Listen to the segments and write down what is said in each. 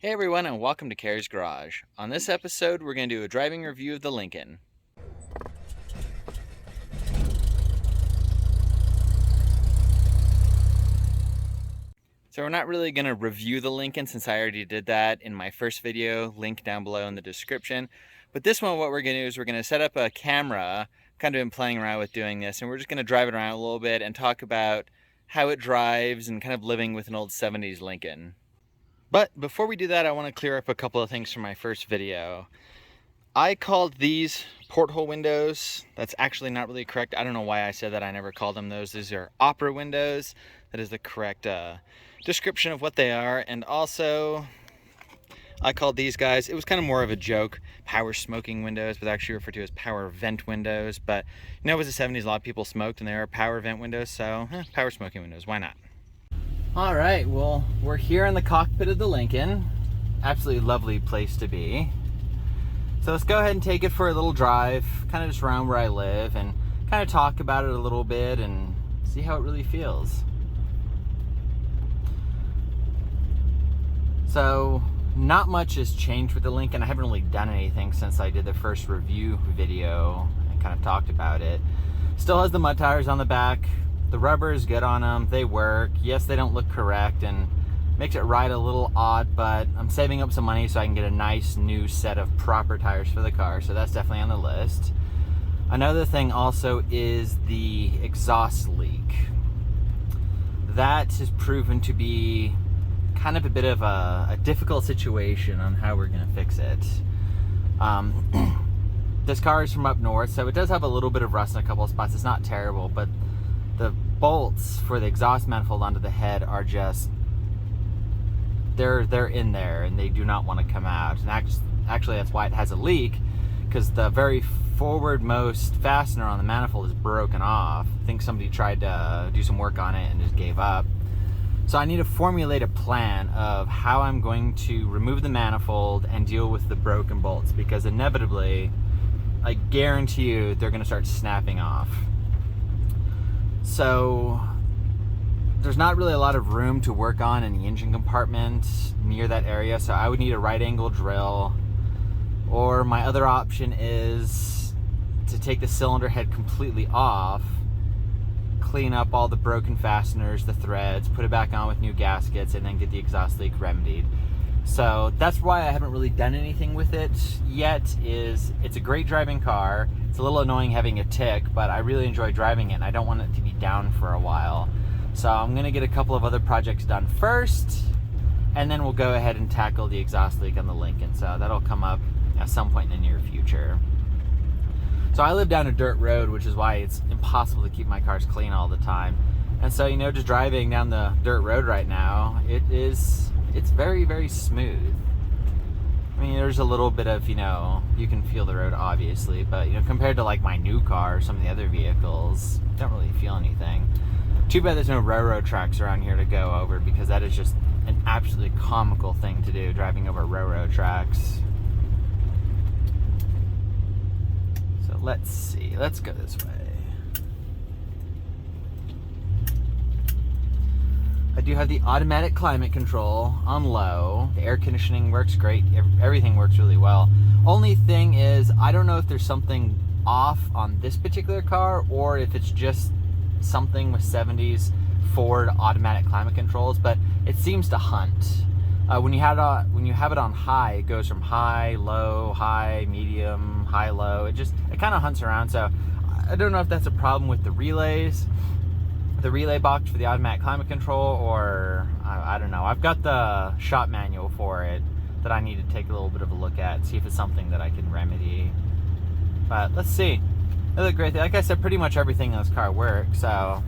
Hey everyone, and welcome to Carrie's Garage. On this episode, we're going to do a driving review of the Lincoln. So we're not really going to review the Lincoln since I already did that in my first video, link down below in the description. But this one, what we're going to do is we're going to set up a camera, kind of been playing around with doing this, and we're just going to drive it around a little bit and talk about how it drives and kind of living with an old 70s Lincoln. But before we do that, I want to clear up a couple of things from my first video. I called these porthole windows. That's actually not really correct. I don't know why I said that. I never called them those. These are opera windows. That is the correct description of what they are. And also, I called these guys, it was kind of more of a joke, power smoking windows, but actually referred to as power vent windows. But you know, it was the 70s, a lot of people smoked and they were power vent windows, so power smoking windows, why not? All right, well, we're here in the cockpit of the Lincoln. Absolutely lovely place to be. So let's go ahead and take it for a little drive, kind of just around where I live, and kind of talk about it a little bit and see how it really feels. So not much has changed with the Lincoln. I haven't really done anything since I did the first review video and kind of talked about it. Still has the mud tires on the back. The rubber is good on them, they work. Yes, they don't look correct and makes it ride a little odd, but I'm saving up some money so I can get a nice new set of proper tires for the car, so that's definitely on the list. Another thing also is the exhaust leak. That has proven to be kind of a bit of a difficult situation on how we're gonna fix it. This car is from up north, so it does have a little bit of rust in a couple of spots. It's not terrible, but the bolts for the exhaust manifold onto the head are just, they're in there and they do not want to come out. And actually that's why it has a leak, because the very forwardmost fastener on the manifold is broken off. I think somebody tried to do some work on it and just gave up. So I need to formulate a plan of how I'm going to remove the manifold and deal with the broken bolts, because inevitably, I guarantee you, they're going to start snapping off. So there's not really a lot of room to work on in the engine compartment near that area, so I would need a right angle drill, or my other option is to take the cylinder head completely off, clean up all the broken fasteners, the threads, put it back on with new gaskets, and then get the exhaust leak remedied. So that's why I haven't really done anything with it yet. It's a great driving car. It's a little annoying having a tick, but I really enjoy driving it and I don't want it to be down for a while. So I'm gonna get a couple of other projects done first, and then we'll go ahead and tackle the exhaust leak on the Lincoln. So that'll come up at some point in the near future. So I live down a dirt road, which is why it's impossible to keep my cars clean all the time. And so, you know, just driving down the dirt road right now, it's very, very smooth. I mean, there's a little bit of, you know, you can feel the road obviously, but, you know, compared to like my new car or some of the other vehicles, don't really feel anything. Too bad there's no railroad tracks around here to go over, because that is just an absolutely comical thing to do, driving over railroad tracks. So let's see, let's go this way. I do have the automatic climate control on low. The air conditioning works great. Everything works really well. Only thing is, I don't know if there's something off on this particular car, or if it's just something with 70s Ford automatic climate controls, but it seems to hunt. When you have it on high, it goes from high, low, high, medium, high, low. It kind of hunts around. So I don't know if that's a problem with the relays, the relay box for the automatic climate control, or I don't know. I've got the shop manual for it that I need to take a little bit of a look at and see if it's something that I can remedy. But let's see. They look great. Like I said, pretty much everything in this car works. So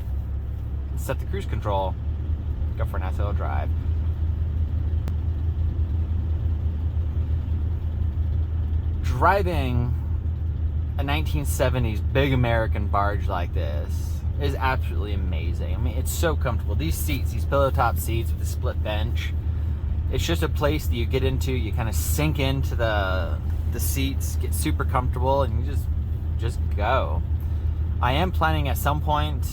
let's set the cruise control. Go for a nice little drive. Driving a 1970s big American barge like this is absolutely amazing. I mean, it's so comfortable. These seats, these pillow top seats with the split bench, it's just a place that you get into, you kind of sink into the seats, get super comfortable, and you just go. I am planning at some point,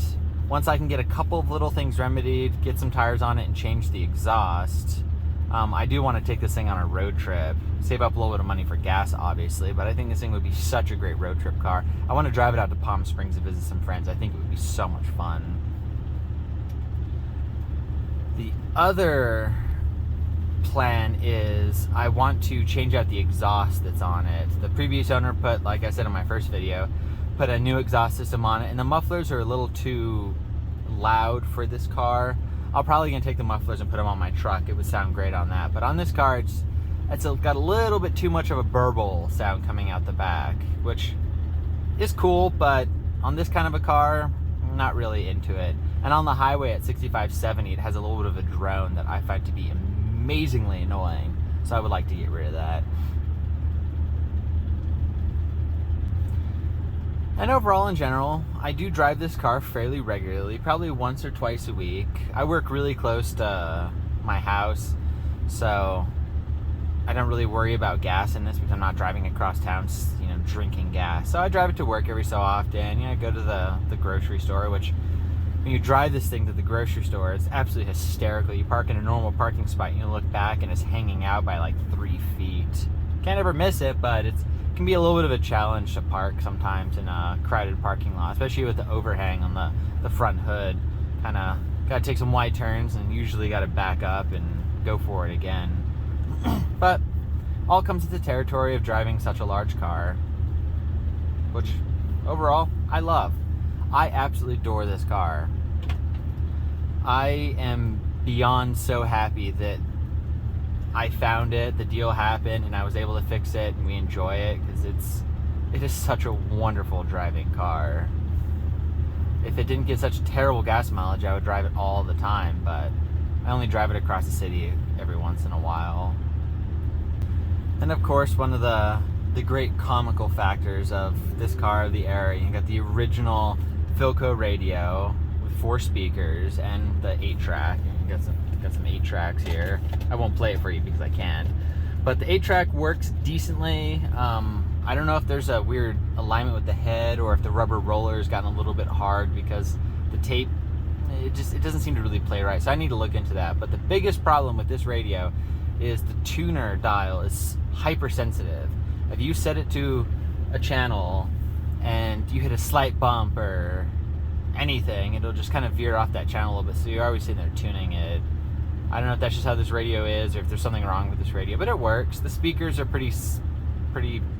once I can get a couple of little things remedied, get some tires on it and change the exhaust, I do want to take this thing on a road trip, save up a little bit of money for gas, obviously, but I think this thing would be such a great road trip car. I want to drive it out to Palm Springs to visit some friends. I think it would be so much fun. The other plan is I want to change out the exhaust that's on it. The previous owner put, like I said in my first video, put a new exhaust system on it, and the mufflers are a little too loud for this car. I'll probably gonna take the mufflers and put them on my truck. It would sound great on that, but on this car it's got a little bit too much of a burble sound coming out the back, which is cool, but on this kind of a car, I'm not really into it. And on the highway at 65, 70, it has a little bit of a drone that I find to be amazingly annoying, so I would like to get rid of that. And overall, in general, I do drive this car fairly regularly, probably once or twice a week. I work really close to my house, so I don't really worry about gas in this because I'm not driving across town, drinking gas. So I drive it to work every so often. I go to the grocery store, which when you drive this thing to the grocery store, it's absolutely hysterical. You park in a normal parking spot, and you look back, and it's hanging out by like 3 feet. Can't ever miss it, but it can be a little bit of a challenge to park sometimes in a crowded parking lot, especially with the overhang on the front hood. Kind of got to take some wide turns, and usually got to back up and go for it again. But all comes with the territory of driving such a large car, which overall I love. I absolutely adore this car. I am beyond so happy that I found it, the deal happened, and I was able to fix it, and we enjoy it, because it is such a wonderful driving car. If it didn't get such terrible gas mileage, I would drive it all the time, but I only drive it across the city every once in a while. And of course, one of the great comical factors of this car of the era, you got the original Philco radio with 4 speakers and the 8-track. You got some 8 tracks here. I won't play it for you because I can't. But the 8-track works decently. I don't know if there's a weird alignment with the head or if the rubber roller has gotten a little bit hard because the tape, it doesn't seem to really play right. So I need to look into that. But the biggest problem with this radio is the tuner dial is hypersensitive. If you set it to a channel and you hit a slight bump or anything, it'll just kind of veer off that channel a little bit, so you're always sitting there tuning it. I don't know if that's just how this radio is or if there's something wrong with this radio, but it works. The speakers are pretty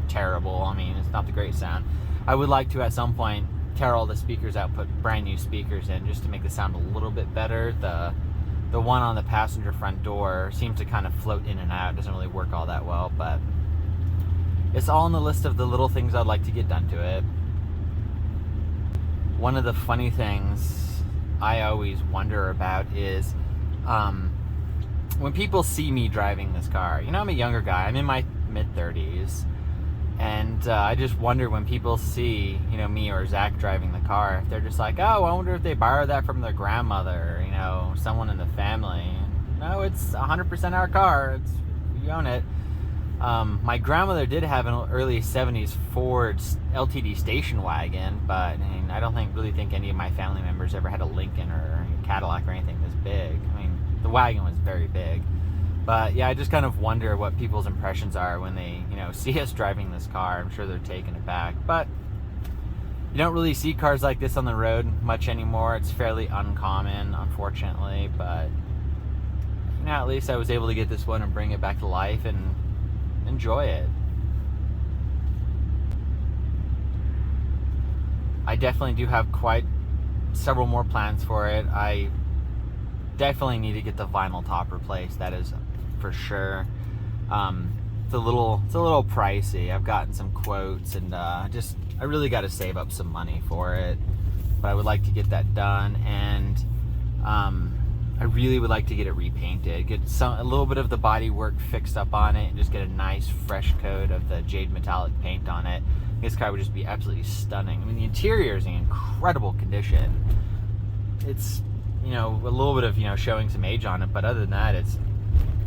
terrible. I mean, it's not the great sound. I would like to at some point tear all the speakers out, put brand new speakers in just to make the sound a little bit better. The one on the passenger front door seems to kind of float in and out. It doesn't really work all that well, but it's all on the list of the little things I'd like to get done to it. One of the funny things I always wonder about is when people see me driving this car. I'm a younger guy. I'm in my mid-30s. And I just wonder when people see, me or Zach driving the car, if they're just like, oh, I wonder if they borrowed that from their grandmother, someone in the family. No, it's 100% our car. We own it. My grandmother did have an early 70s Ford LTD station wagon, but I don't really think any of my family members ever had a Lincoln or a Cadillac or anything this big. The wagon was very big. But yeah, I just kind of wonder what people's impressions are when they, see us driving this car. I'm sure they're taken aback. But you don't really see cars like this on the road much anymore. It's fairly uncommon, unfortunately. But at least I was able to get this one and bring it back to life and enjoy it. I definitely do have quite several more plans for it. I definitely need to get the vinyl top replaced. That is for sure. It's a little pricey. I've gotten some quotes, and I really got to save up some money for it. But I would like to get that done, and I really would like to get it repainted, get a little bit of the body work fixed up on it, and just get a nice fresh coat of the jade metallic paint on it. This car would just be absolutely stunning. The interior is in incredible condition. It's a little bit of showing some age on it, but other than that, it's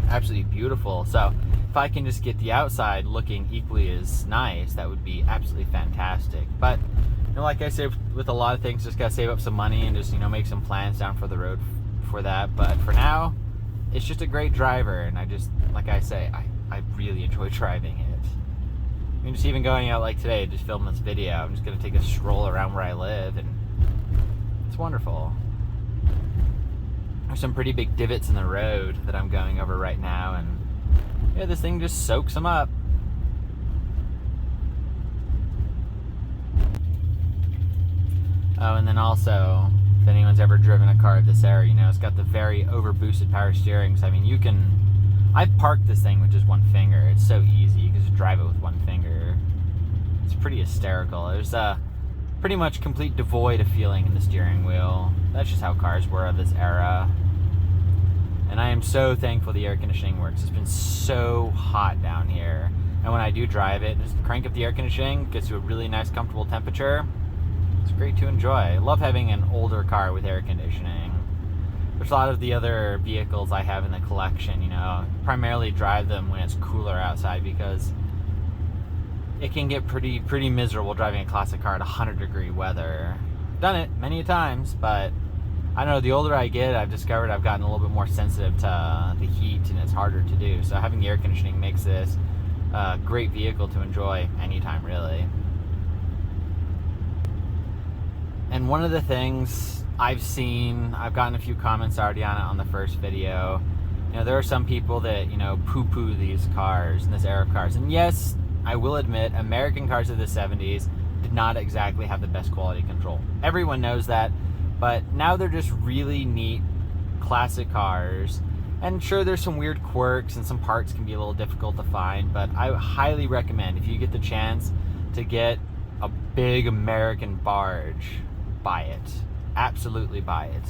absolutely beautiful. So if I can just get the outside looking equally as nice, that would be absolutely fantastic. But like I said, with a lot of things, just gotta save up some money and just make some plans down for the road for that. But for now, it's just a great driver, and I just, like I say, I really enjoy driving it. I'm just even going out like today, just filming this video. I'm just gonna take a stroll around where I live, and it's wonderful. There's some pretty big divots in the road that I'm going over right now, and yeah, this thing just soaks them up. Oh, and then also, if anyone's ever driven a car of this era, you know, it's got the very overboosted power steering. So, I mean, you can... I've parked this thing with just one finger. It's so easy. You can just drive it with one finger. It's pretty hysterical. There's a pretty much complete devoid of feeling in the steering wheel. That's just how cars were of this era. And I am so thankful the air conditioning works. It's been so hot down here. And when I do drive it, just crank up the air conditioning, gets to a really nice, comfortable temperature. It's great to enjoy. I love having an older car with air conditioning. There's a lot of the other vehicles I have in the collection, you know, primarily drive them when it's cooler outside because it can get pretty miserable driving a classic car at 100-degree weather. Done it many times, but I don't know, the older I get, I've discovered I've gotten a little bit more sensitive to the heat, and it's harder to do. So having the air conditioning makes this a great vehicle to enjoy anytime, really. And one of the things I've seen, I've gotten a few comments already on it on the first video. You know, there are some people that, you know, poo-poo these cars and this era of cars. And yes, I will admit, American cars of the 70s did not exactly have the best quality control. Everyone knows that, but now they're just really neat, classic cars. And sure, there's some weird quirks and some parts can be a little difficult to find, but I highly recommend, if you get the chance to get a big American barge, buy it. Absolutely buy it.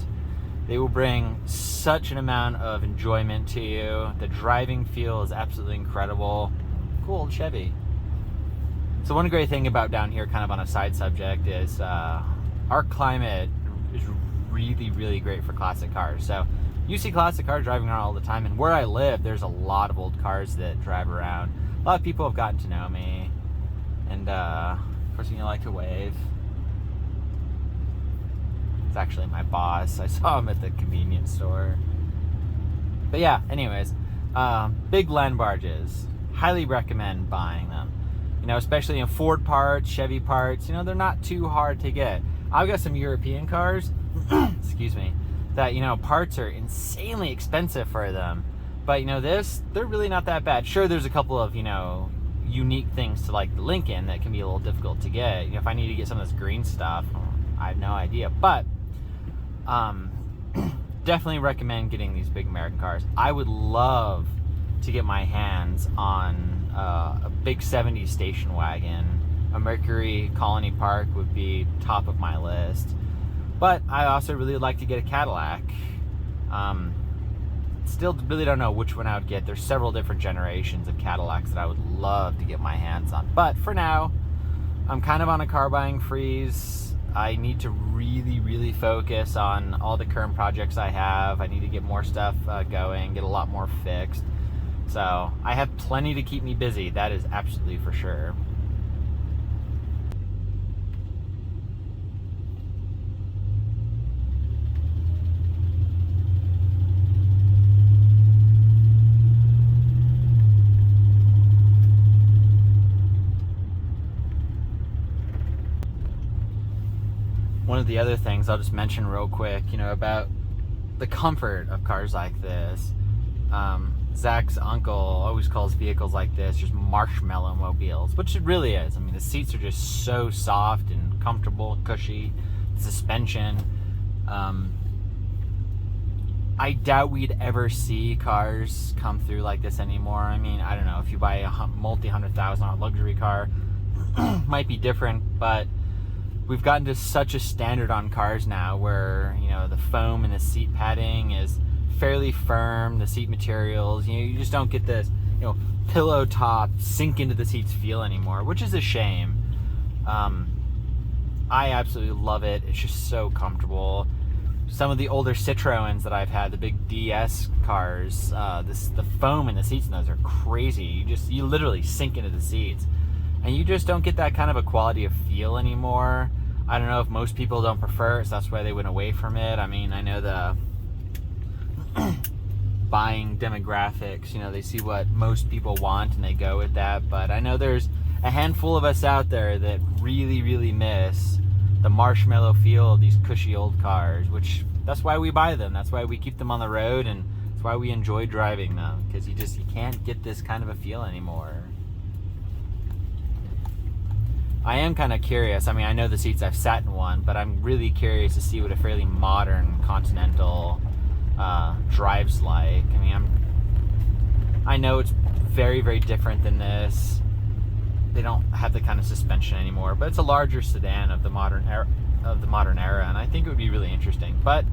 They will bring such an amount of enjoyment to you. The driving feel is absolutely incredible. Cool old Chevy. So one great thing about down here, kind of on a side subject, is our climate is really great for classic cars. So you see classic cars driving around all the time, and where I live, there's a lot of old cars that drive around. A lot of people have gotten to know me, and of course, you like to wave. It's actually my boss. I saw him at the convenience store. But yeah, anyways, big land barges. Highly recommend buying them. You know, especially in Ford parts, Chevy parts, you know, they're not too hard to get. I've got some European cars, excuse me, that, you know, parts are insanely expensive for them. But, you know, they're really not that bad. Sure, there's a couple of, you know, unique things to like the Lincoln that can be a little difficult to get. You know, if I need to get some of this green stuff, I have no idea. But definitely recommend getting these big American cars. I would love to get my hands on a big 70s station wagon. A Mercury Colony Park would be top of my list. But I also really would like to get a Cadillac. Still really don't know which one I would get. There's several different generations of Cadillacs that I would love to get my hands on. But for now, I'm kind of on a car buying freeze. I need to really focus on all the current projects I have. I need to get more stuff going, get a lot more fixed. So I have plenty to keep me busy, that is absolutely for sure. One of the other things I'll just mention real quick, you know, about the comfort of cars like this. Zach's uncle always calls vehicles like this just marshmallow mobiles, which it really is. I mean, the seats are just so soft and comfortable, cushy. The suspension. I doubt we'd ever see cars come through like this anymore. I mean, I don't know, if you buy a multi-$100,000 luxury car, might be different, but we've gotten to such a standard on cars now where, you know, the foam and the seat padding is fairly firm, the seat materials, you just don't get this, you know, pillow top sink into the seats feel anymore, which is a shame. I absolutely love it. It's just so comfortable. Some of the older Citroens that I've had, the big DS cars, the foam in the seats in those are crazy. You literally sink into the seats, and you just don't get that kind of a quality of feel anymore. I don't know if most people don't prefer it, so that's why they went away from it. I mean, I know buying demographics. You know, they see what most people want and they go with that. But I know there's a handful of us out there that really, really miss the marshmallow feel of these cushy old cars, which that's why we buy them. That's why we keep them on the road, and that's why we enjoy driving them, because you can't get this kind of a feel anymore. I am kind of curious. I mean, I know the seats, I've sat in one, but I'm really curious to see what a fairly modern Continental drives like. I mean, I know it's very, very different than this. They don't have the kind of suspension anymore, but it's a larger sedan of the modern era, and I think it would be really interesting. But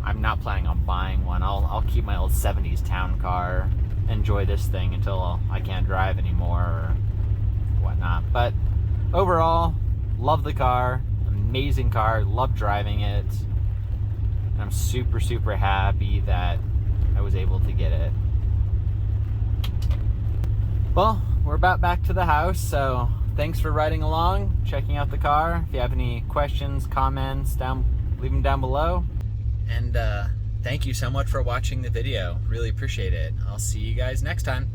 I'm not planning on buying one. I'll keep my old 70s town car, enjoy this thing until I can't drive anymore or whatnot. But overall, love the car, amazing car, love driving it. And I'm super, super happy that I was able to get it. Well, we're about back to the house, so thanks for riding along, checking out the car. If you have any questions, comments, leave them down below. And thank you so much for watching the video. Really appreciate it. I'll see you guys next time.